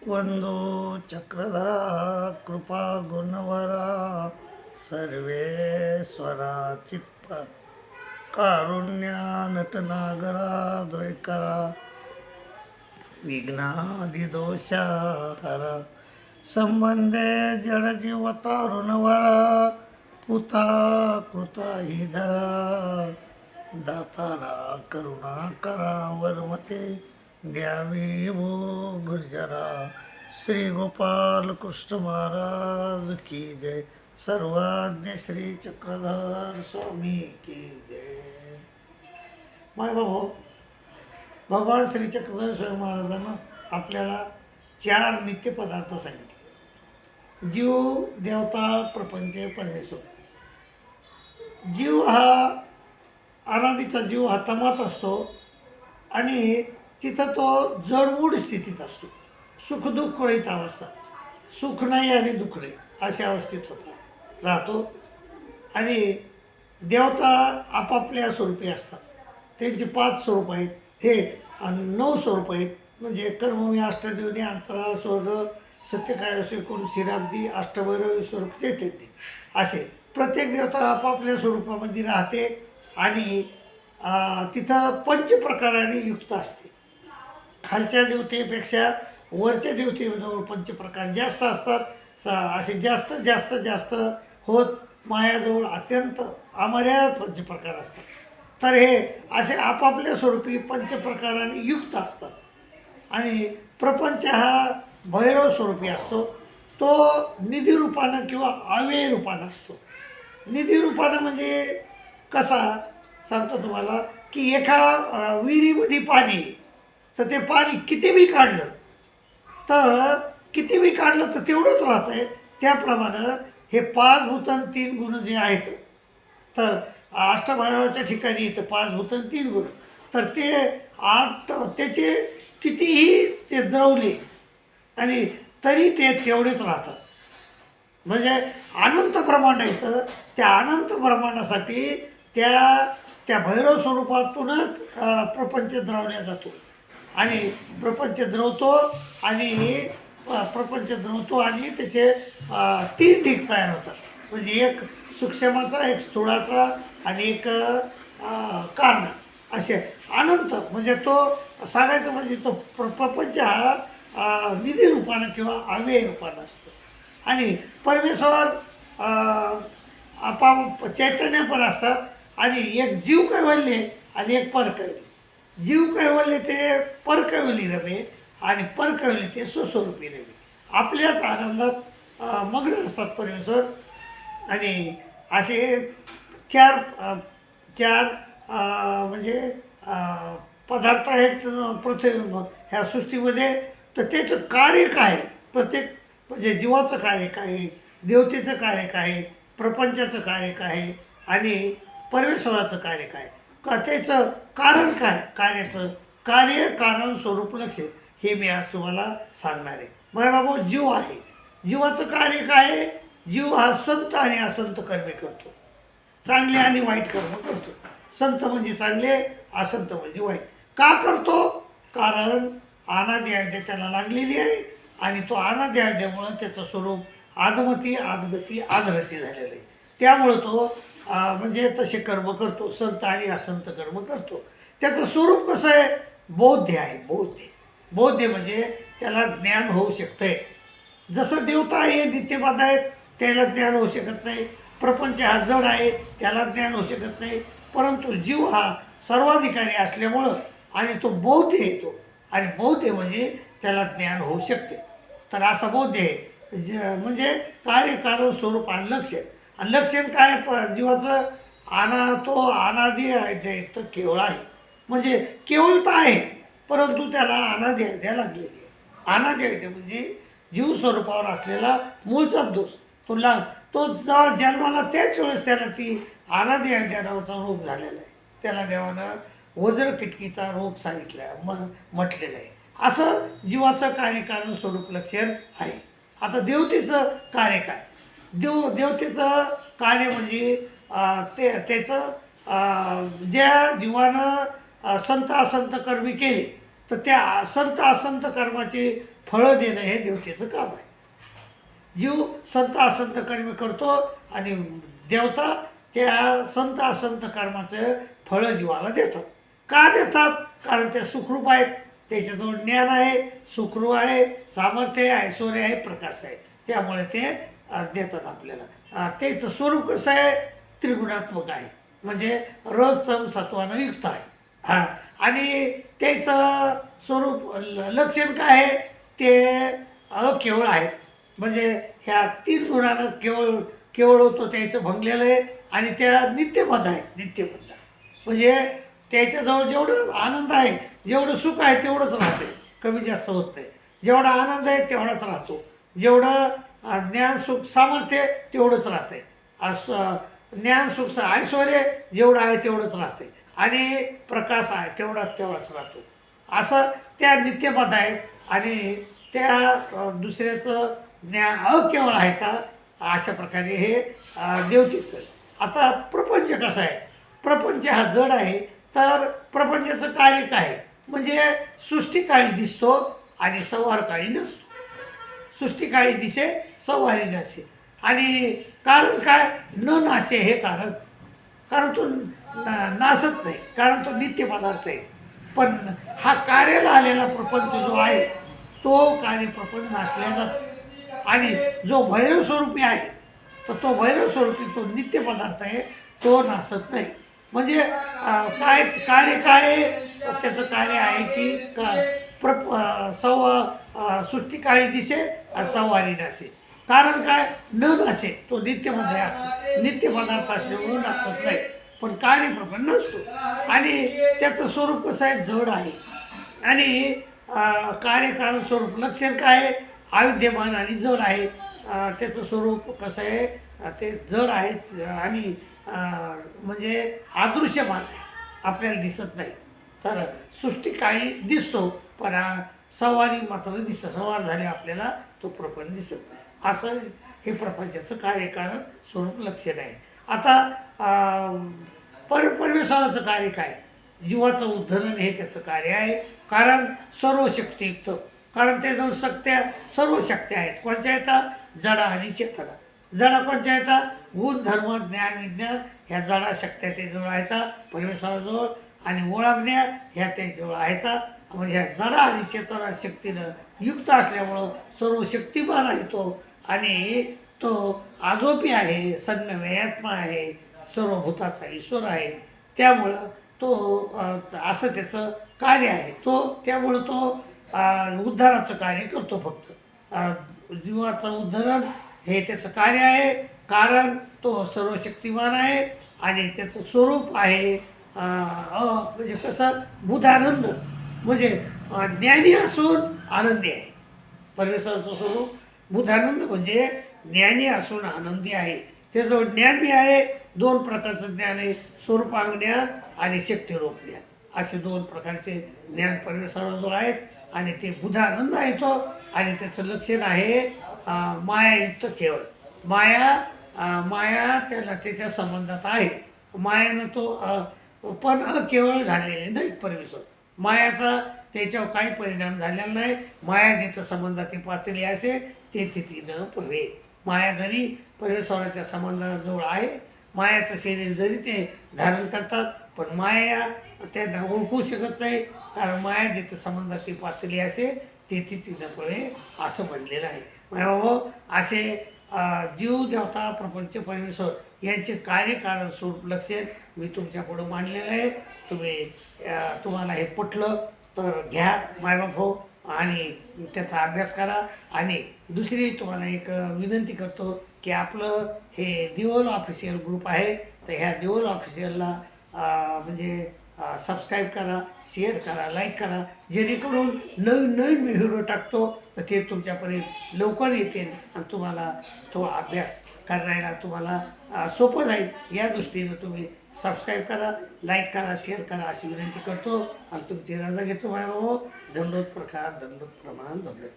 वंदो चक्रधरा कृपा गुणवरा सर्वेश्वरा चित्त कारुण्या नटनागरा द्वैकरा विघ्नादिदोषा हरा संबंधे जडजीव तारुणवरा पुता कृता हि धरा दातारा करुणा करा वर्मते द्यावी वो गुर्जरा श्री गोपाल कृष्ण महाराज की जय सर्वाज्ञ श्री चक्रधर स्वामी की जय. माय बाबू, भगवान श्री चक्रधर स्वामी महाराजांना आपल्याला 4 नित्यपदार्थ सांगितले. जीव, देवता, प्रपंच, परमेश्वर. जीव हा अनादीचा जीव हा तमात असतो आणि तिथं तो जडमूड स्थितीत असतो. सुखदुःख रहित अवस्था, सुख नाही आणि दुःख नाही अशा अवस्थेत राहतो. आणि देवता आपापल्या स्वरूपी असतात. त्यांची 5 स्वरूप आहेत, हे 9 स्वरूप आहेत. म्हणजे कर्मवी, अष्टदेवनी, अंतराळ, स्वर्ग, सत्यकाय, कोण शिराब्दी, अष्टभैरवी स्वरूप, चैतन्य, असे प्रत्येक देवता आपापल्या स्वरूपामध्ये राहते. आणि तिथं पंचप्रकाराने युक्त असते. खालच्या देवतेपेक्षा वरच्या देवतेजवळ पंचप्रकार जास्त असतात. असे जास्त जास्त जास्त होत मायाजवळ अत्यंत अमर्याद पंचप्रकार असतात. तर हे असे आपापल्या स्वरूपी पंचप्रकाराने युक्त असतात. आणि प्रपंच हा भैरव स्वरूपी असतो. तो निधी रूपानं किंवा अव्यय रूपानं असतो. निधी रूपानं म्हणजे कसा सांगतो तुम्हाला, की एका विहिरीमध्ये पाणी, तर ते पाणी किती बी काढलं तर तेवढंच राहतं आहे. त्याप्रमाणे हे 5 भूतन 3 गुण जे आहेत, तर अष्टभैरवाच्या ठिकाणी येतं 5 भूतन 3 गुण. तर ते 8 त्याचे कितीही ते द्रवले आणि तरी ते तेवढेच राहतात. म्हणजे अनंत ब्रह्मांड येतं. त्या अनंत ब्रह्मांडासाठी त्या भैरव स्वरूपातूनच प्रपंच द्रवल्या जातो. आणि प्रपंच द्रवतो आणि त्याचे 3 ढीग तयार होतात. म्हणजे एक सूक्ष्माचा, एक स्थूळाचा आणि एक कारणाचा, असे अनंत. म्हणजे तो सांगायचं म्हणजे तो प्रपंच हा निधी रूपानं किंवा अव्यय रूपानं असतो. आणि परमेश्वर चैतन्य पण असतात. आणि एक जीव कैवल्य आणि एक परकैवल्य. जीव कैवल्य ते परकैवल्य रमे आणि परकैवल्य ते स्वस्वरूपी रमे. आपल्याच आनंदात मग्न असतात परमेश्वर. आणि असे चार म्हणजे पदार्थ आहेत पृथ्वी ह्या सृष्टीमध्ये. तर त्याचं कार्य काय, प्रत्येक म्हणजे जीवाचं कार्य काय आहे, देवतेचं कार्य काय आहे, प्रपंचाचं कार्य काय आहे आणि परमेश्वराचं कार्य काय, का त्याचं कारण काय, कार्याचं कार्य कारण स्वरूप लक्षात, हे मी आज तुम्हाला सांगणार आहे. माझ्या बाबा, जीव आहे. जीवाचं कार्य काय आहे? जीव हा संत आणि असंत कर्मे करतो. चांगले आणि वाईट कर्म करतो. संत म्हणजे चांगले, असंत म्हणजे वाईट. का करतो? कारण अनादि अविद्या त्याला लागलेली आहे. आणि तो अनादि अविद्यामुळं त्याचं स्वरूप आदमती, आदगती, आदरती झालेलं आहे. त्यामुळं तो म्हणजे तसे कर्म करतो, संत आणि असंत कर्म करतो. त्याचं स्वरूप कसं आहे? बौद्ध आहे. बौद्ध म्हणजे त्याला ज्ञान होऊ शकतंय. जसं देवता हे नित्यबाध आहेत, त्याला ज्ञान होऊ शकत नाही. प्रपंच हा जड आहे, त्याला ज्ञान होऊ शकत नाही. परंतु जीव हा सर्वाधिकारी असल्यामुळं आणि तो बौद्ध येतो. आणि बौद्ध म्हणजे त्याला ज्ञान होऊ शकते. तर असा बौद्ध आहे म्हणजे कार्यकारण स्वरूप आणि लक्षण. आणि लक्षण काय जीवाचं? तो अनादि आहे, तो केवळ आहे. म्हणजे केवळता आहे, परंतु त्याला अनादि अविद्या लागलेली आहे. अनादि अविद्या म्हणजे जीव स्वरूपावर असलेला मूळचा दोष. तो जेव्हा जन्माला त्याच वेळेस त्याला ती अनादि अविद्या नावाचा रोग झालेला आहे. त्याला देवानं वज्रकिटकीचा रोग सांगितला, म्हटलेलं आहे. असं जीवाचं कार्यकारण स्वरूप लक्षण आहे. आता देवतेचं कार्य काय? देवतेचं कार्य म्हणजे त्याचं ज्या जीवानं संत असंत कर्मी केले, तर त्या संत असंत कर्माचे फळं देणं हे देवतेचं काम आहे. जीव संत असंत कर्म करतो आणि देवता त्या संत असंत कर्माचं फळं जीवाला देतात. का देतात? कारण ते सुखरूप आहेत, त्याच्याजवळ ज्ञान आहे, सुखरूप आहे, सामर्थ्य आहे, ऐश्वर्य आहे, प्रकाश आहे, त्यामुळे ते देतात आपल्याला. त्याचं स्वरूप कसं आहे? त्रिगुणात्मक आहे, म्हणजे रजतम सत्वानं युक्त आहे. हां, आणि त्याचं स्वरूप लक्षण काय आहे? ते अकेवळ आहे, म्हणजे ह्या तीन गुणानं केवळ होतो त्याचं भंगलेलं आहे. आणि त्या नित्यबद्ध आहे, नित्यबद्ध म्हणजे त्याच्याजवळ जेवढं आनंद आहे, जेवढं सुख आहे तेवढंच राहते, कमी जास्त होत नाही. जेवढा आनंद आहे तेवढाच राहतो, जेवढं ज्ञान सुख सामर्थ्य तेवढंच राहते. ज्ञान सुख ऐश्वर्य जेवढं आहे तेवढंच राहते, आणि प्रकाश आहे तेवढाच राहतो. असं त्या नित्यबद्ध आहे. आणि त्या दुसऱ्याचं ज्ञान अकेवळ आहे का, अशा प्रकारे हे देवतेचं. आता प्रपंच कसं आहे? प्रपंच हा जड आहे, तर प्रपंचाचं कार्य काय आहे? म्हणजे सृष्टिकाळी दिसतो आणि संहारकाळी नसतो. सृष्टिकाळी दिसे, संहारी नसे. आणि कारण काय? न नाशे हे कारण. कारण तो नासत नाही, कारण तो नित्य पदार्थ आहे. पण हा कार्याला आलेला प्रपंच जो आहे तो कार्यप्रपंच नाशल्या जातो. आणि जो भैरव स्वरूपी आहे, तर तो भैरव स्वरूपी तो नित्य पदार्थ आहे, तो नासत नाही. म्हणजे काय कार्य काय आहे? त्याचं कार्य आहे की सृष्टिकाळी दिसे आणि संवारी नासे. कारण काय? न नासे, तो नित्यमध्ये असतो, नित्य पदार्थ असल्यामुळं नासत नाही, पण कार्यप्रपंच नसतो. आणि त्याचं स्वरूप कसं आहे? जड आहे. आणि कार्यकारण स्वरूप लक्षण काय आहे? अविद्यमान आणि जड आहे. त्याचं स्वरूप कसं आहे? ते जड आहे आणि म्हणजे अदृश्यमान आहे, आपल्याला दिसत नाही. तर सृष्टिकाळी दिसतो, पण संवारी मात्र दिसतं. संवार झाले आपल्याला तो प्रपंच दिसत नाही. असं हे प्रपंचाचं कार्यकारण स्वरूप लक्षण आहे. आता परमेश्वराचं कार्य काय? जीवाचं उद्धरण हे त्याचं कार्य आहे. कारण सर्व शक्तियुक्त, कारण त्याजवळ सर्व शक्ती आहेत. कोणत्या येतात? जडा आणि चेतना. जडा कोणत्या येतात? गुण धर्म ज्ञान विज्ञान ह्या जडा शक्त्या त्याजवळ आहेत परमेश्वराजवळ, आणि ओळखण्या ह्या त्याजवळ आहेत. म्हणजे ह्या जडा आणि चेतना शक्तीनं युक्त असल्यामुळं सर्व शक्तिमान आहे तो. आणि तो आजोपी आहे, सन्नव्यात्मा आहे, सर्वभूताचा ईश्वर आहे. त्यामुळं तो असं त्याचं कार्य आहे. त्यामुळं तो उद्धाराचं कार्य करतो. फक्त जीवाचं उद्धरण हे त्याचं कार्य आहे. कारण तो सर्वशक्तिमान आहे आणि त्याचं स्वरूप आहे म्हणजे कसं? बुधानंद, म्हणजे ज्ञानी असून आनंदी आहे. परमेश्वराचं स्वरूप बुधानंद म्हणजे ज्ञानी असून आनंदी आहे. त्याजवळ ज्ञान बी आहे, दोन प्रकारचं ज्ञान आहे, स्वरूपांग ज्ञान आणि शक्तिरूप ज्ञान, असे दोन प्रकारचे ज्ञान परमेश्वराजवळ आहेत. आणि ते बुधानंद आहे तो. आणि त्याचं लक्षण आहे मायायुक्त केवळ. माया त्याला त्याच्या संबंधात आहे. मायानं तो पण केवळ झालेले नाही परमेश्वर. मायाचा त्याच्यावर काही परिणाम झालेला नाही. माया जिथं संबंधात पातळी असे ते तिथं पवे. माया जरी परमेश्वराच्या संबंधाजवळ आहे, मायाचं शरीर जरी ते धारण करतात, पण माया त्यांना ओळखू शकत नाही. कारण माया जिथं संबंधात पातळी असे ते तिथं पवे असं म्हणलेलं आहे. बाबा असे जीव देवता प्रपंच परमेश्वर यांचे कार्यकारण स्वरूप लक्षण मी तुमच्यापुढं मांडलेलं आहे. तुम्हाला हे पटलं तर घ्या मायबाप हो, आणि त्याचा अभ्यास करा. आणि दुसरी तुम्हाला एक विनंती करतो की आपलं हे दिवल ऑफिशियल ग्रुप आहे, तर ह्या दिवल ऑफिशियलला म्हणजे सबस्क्राईब करा, शेअर करा, लाईक करा, जेणेकरून नवीन मी व्हिडिओ टाकतो तर ते तुमच्यापर्यंत लवकर येतील आणि तुम्हाला तो अभ्यास करायला तुम्हाला सोपं जाईल. या दृष्टीनं तुम्ही सबस्क्राईब करा, लाईक करा, शेअर करा अशी विनंती करतो. आणि तुमची रजा घेतो. बाबा दंडोत प्रकार, दंडोत प्रमाण, दंडोत.